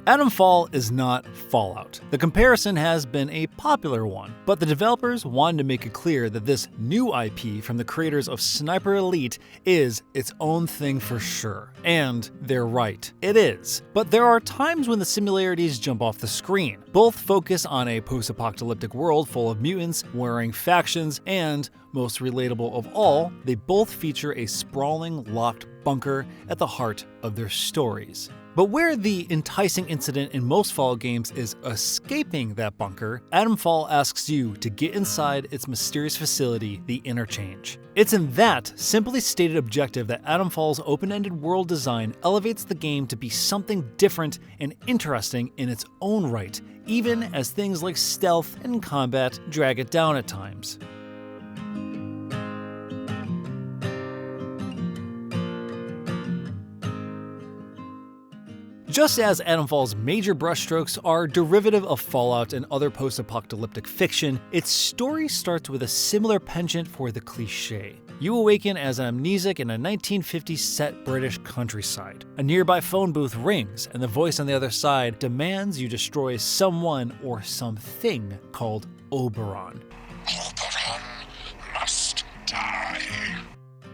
Atomfall is not Fallout. The comparison has been a popular one, but the developers wanted to make it clear that this new IP from the creators of Sniper Elite is its own thing for sure. And they're right, it is. But there are times when the similarities jump off the screen. Both focus on a post-apocalyptic world full of mutants, warring factions, and, most relatable of all, they both feature a sprawling, locked bunker at the heart of their stories. But where the enticing incident in most Fallout games is escaping that bunker, Atomfall asks you to get inside its mysterious facility, the Interchange. It's in that simply stated objective that Atomfall's open-ended world design elevates the game to be something different and interesting in its own right, even as things like stealth and combat drag it down at times. Just as Atomfall's major brushstrokes are derivative of Fallout and other post-apocalyptic fiction, its story starts with a similar penchant for the cliché. You awaken as an amnesiac in a 1950s set British countryside. A nearby phone booth rings, and the voice on the other side demands you destroy someone or something called Oberon. Oberon must die.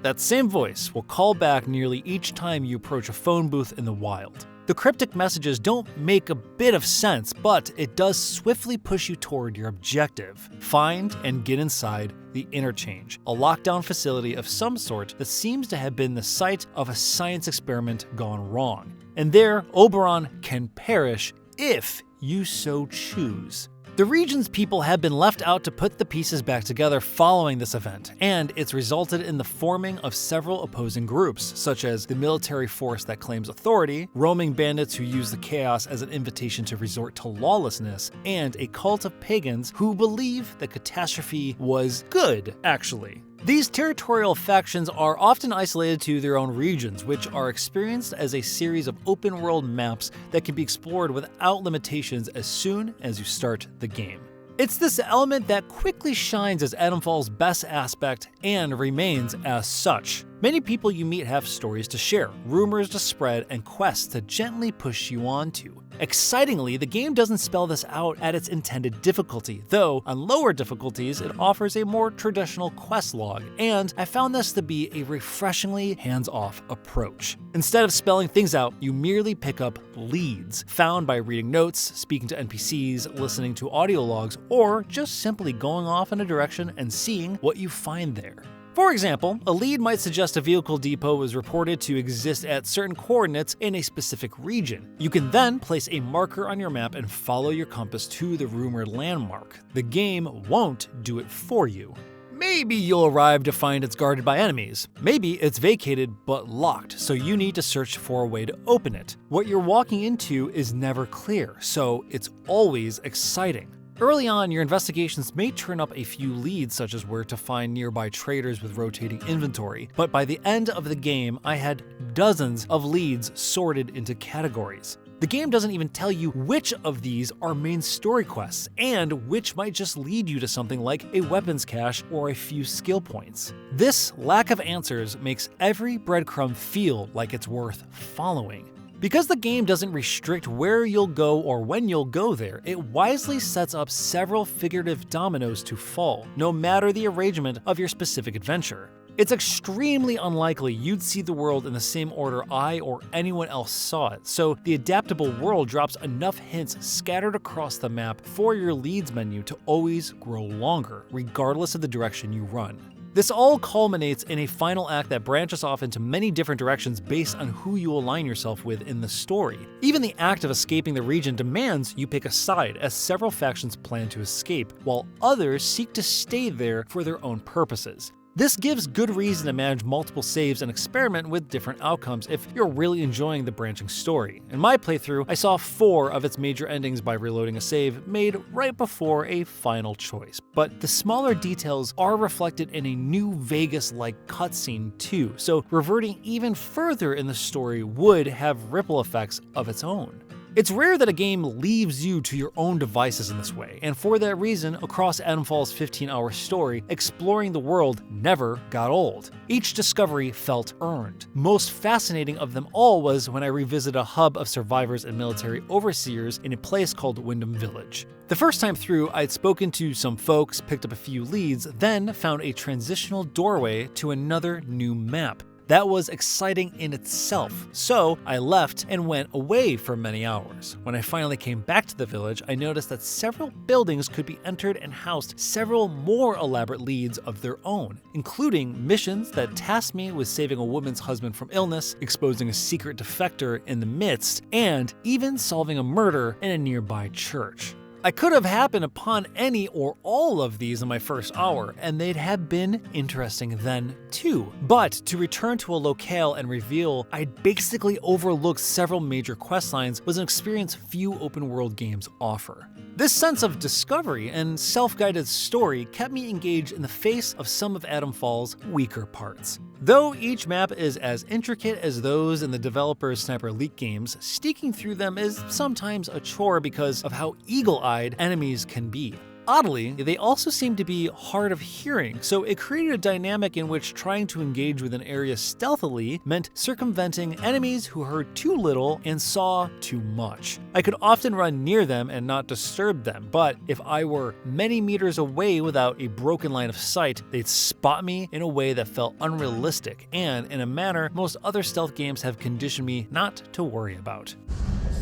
That same voice will call back nearly each time you approach a phone booth in the wild. The cryptic messages don't make a bit of sense, but it does swiftly push you toward your objective. Find and get inside the Interchange, a lockdown facility of some sort that seems to have been the site of a science experiment gone wrong. And there, Oberon can perish if you so choose. The region's people have been left out to put the pieces back together following this event, and it's resulted in the forming of several opposing groups, such as the military force that claims authority, roaming bandits who use the chaos as an invitation to resort to lawlessness, and a cult of pagans who believe the catastrophe was good, actually. These territorial factions are often isolated to their own regions, which are experienced as a series of open-world maps that can be explored without limitations as soon as you start the game. It's this element that quickly shines as Atomfall's best aspect and remains as such. Many people you meet have stories to share, rumors to spread, and quests to gently push you onto. Excitingly, the game doesn't spell this out at its intended difficulty, though on lower difficulties it offers a more traditional quest log, and I found this to be a refreshingly hands-off approach. Instead of spelling things out, you merely pick up leads, found by reading notes, speaking to NPCs, listening to audio logs, or just simply going off in a direction and seeing what you find there. For example, a lead might suggest a vehicle depot is reported to exist at certain coordinates in a specific region. You can then place a marker on your map and follow your compass to the rumored landmark. The game won't do it for you. Maybe you'll arrive to find it's guarded by enemies. Maybe it's vacated but locked, so you need to search for a way to open it. What you're walking into is never clear, so it's always exciting. Early on, your investigations may turn up a few leads, such as where to find nearby traders with rotating inventory, but by the end of the game, I had dozens of leads sorted into categories. The game doesn't even tell you which of these are main story quests, and which might just lead you to something like a weapons cache or a few skill points. This lack of answers makes every breadcrumb feel like it's worth following. Because the game doesn't restrict where you'll go or when you'll go there, it wisely sets up several figurative dominoes to fall, no matter the arrangement of your specific adventure. It's extremely unlikely you'd see the world in the same order I or anyone else saw it, so the adaptable world drops enough hints scattered across the map for your leads menu to always grow longer, regardless of the direction you run. This all culminates in a final act that branches off into many different directions based on who you align yourself with in the story. Even the act of escaping the region demands you pick a side, as several factions plan to escape, while others seek to stay there for their own purposes. This gives good reason to manage multiple saves and experiment with different outcomes if you're really enjoying the branching story. In my playthrough, I saw 4 of its major endings by reloading a save made right before a final choice. But the smaller details are reflected in a new Vegas-like cutscene too, so reverting even further in the story would have ripple effects of its own. It's rare that a game leaves you to your own devices in this way, and for that reason, across Atomfall's 15-hour story, exploring the world never got old. Each discovery felt earned. Most fascinating of them all was when I revisited a hub of survivors and military overseers in a place called Wyndham Village. The first time through, I'd spoken to some folks, picked up a few leads, then found a transitional doorway to another new map. That was exciting in itself, so I left and went away for many hours. When I finally came back to the village, I noticed that several buildings could be entered and housed several more elaborate leads of their own, including missions that tasked me with saving a woman's husband from illness, exposing a secret defector in the midst, and even solving a murder in a nearby church. I could have happened upon any or all of these in my first hour, and they'd have been interesting then too. But to return to a locale and reveal I'd basically overlooked several major questlines was an experience few open-world games offer. This sense of discovery and self-guided story kept me engaged in the face of some of Atomfall's weaker parts. Though each map is as intricate as those in the developer's Sniper Elite games, sneaking through them is sometimes a chore because of how eagle-eyed enemies can be. Oddly, they also seem to be hard of hearing, so it created a dynamic in which trying to engage with an area stealthily meant circumventing enemies who heard too little and saw too much. I could often run near them and not disturb them, but if I were many meters away without a broken line of sight, they'd spot me in a way that felt unrealistic and in a manner most other stealth games have conditioned me not to worry about.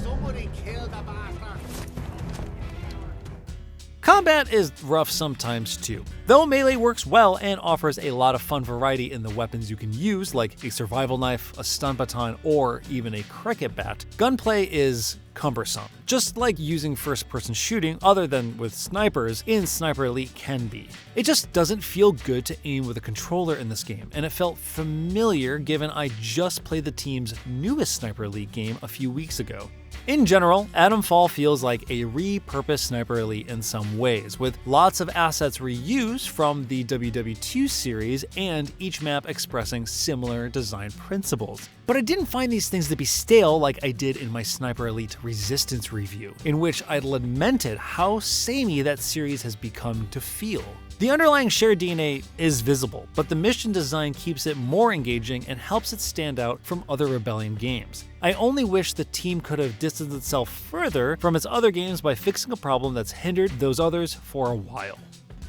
Somebody killed the bastard! Combat is rough sometimes too. Though melee works well and offers a lot of fun variety in the weapons you can use, like a survival knife, a stun baton, or even a cricket bat, gunplay is cumbersome. Just like using first-person shooting, other than with snipers, in Sniper Elite can be. It just doesn't feel good to aim with a controller in this game, and it felt familiar given I just played the team's newest Sniper Elite game a few weeks ago. In general, Atomfall feels like a repurposed Sniper Elite in some ways, with lots of assets reused from the WW2 series and each map expressing similar design principles. But I didn't find these things to be stale like I did in my Sniper Elite Resistance review, in which I lamented how samey that series has become to feel. The underlying shared DNA is visible, but the mission design keeps it more engaging and helps it stand out from other Rebellion games. I only wish the team could have distanced itself further from its other games by fixing a problem that's hindered those others for a while.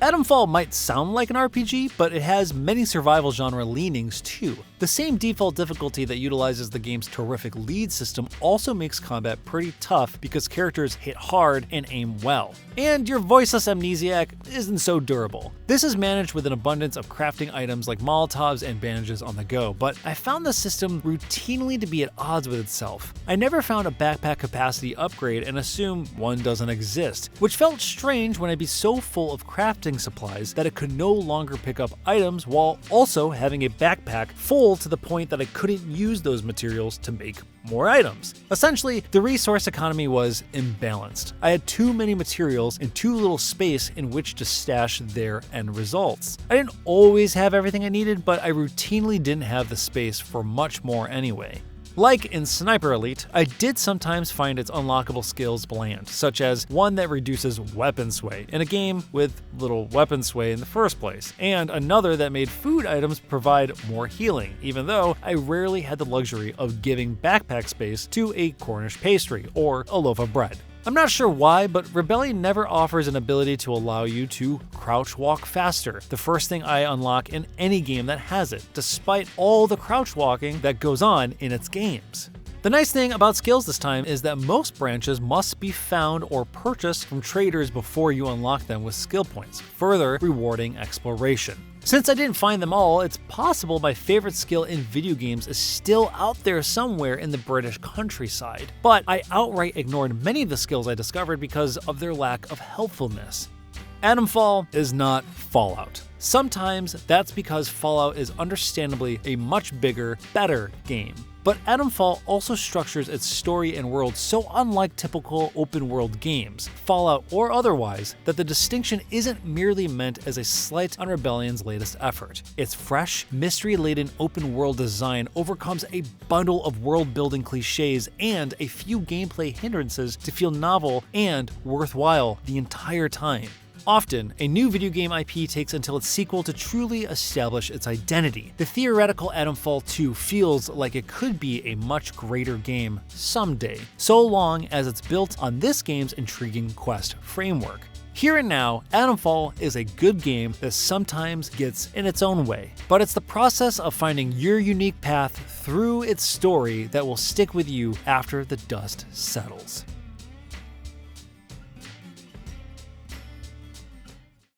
Atomfall might sound like an RPG, but it has many survival genre leanings too. The same default difficulty that utilizes the game's terrific lead system also makes combat pretty tough because characters hit hard and aim well. And your voiceless amnesiac isn't so durable. This is managed with an abundance of crafting items like Molotovs and bandages on the go, but I found the system routinely to be at odds with itself. I never found a backpack capacity upgrade and assume one doesn't exist, which felt strange when I'd be so full of crafting supplies that it could no longer pick up items while also having a backpack full to the point that I couldn't use those materials to make more items. Essentially, the resource economy was imbalanced. I had too many materials and too little space in which to stash their end results. I didn't always have everything I needed, but I routinely didn't have the space for much more anyway. Like in Sniper Elite, I did sometimes find its unlockable skills bland, such as one that reduces weapon sway in a game with little weapon sway in the first place, and another that made food items provide more healing, even though I rarely had the luxury of giving backpack space to a Cornish pastry or a loaf of bread. I'm not sure why, but Rebellion never offers an ability to allow you to crouch walk faster, the first thing I unlock in any game that has it, despite all the crouch walking that goes on in its games. The nice thing about skills this time is that most branches must be found or purchased from traders before you unlock them with skill points, further rewarding exploration. Since I didn't find them all, it's possible my favorite skill in video games is still out there somewhere in the British countryside, but I outright ignored many of the skills I discovered because of their lack of helpfulness. Atomfall is not Fallout. Sometimes that's because Fallout is understandably a much bigger, better game. But Atomfall also structures its story and world so unlike typical open-world games, Fallout or otherwise, that the distinction isn't merely meant as a slight on Rebellion's latest effort. Its fresh, mystery-laden open-world design overcomes a bundle of world-building cliches and a few gameplay hindrances to feel novel and worthwhile the entire time. Often, a new video game IP takes until its sequel to truly establish its identity. The theoretical Atomfall 2 feels like it could be a much greater game someday, so long as it's built on this game's intriguing quest framework. Here and now, Atomfall is a good game that sometimes gets in its own way, but it's the process of finding your unique path through its story that will stick with you after the dust settles.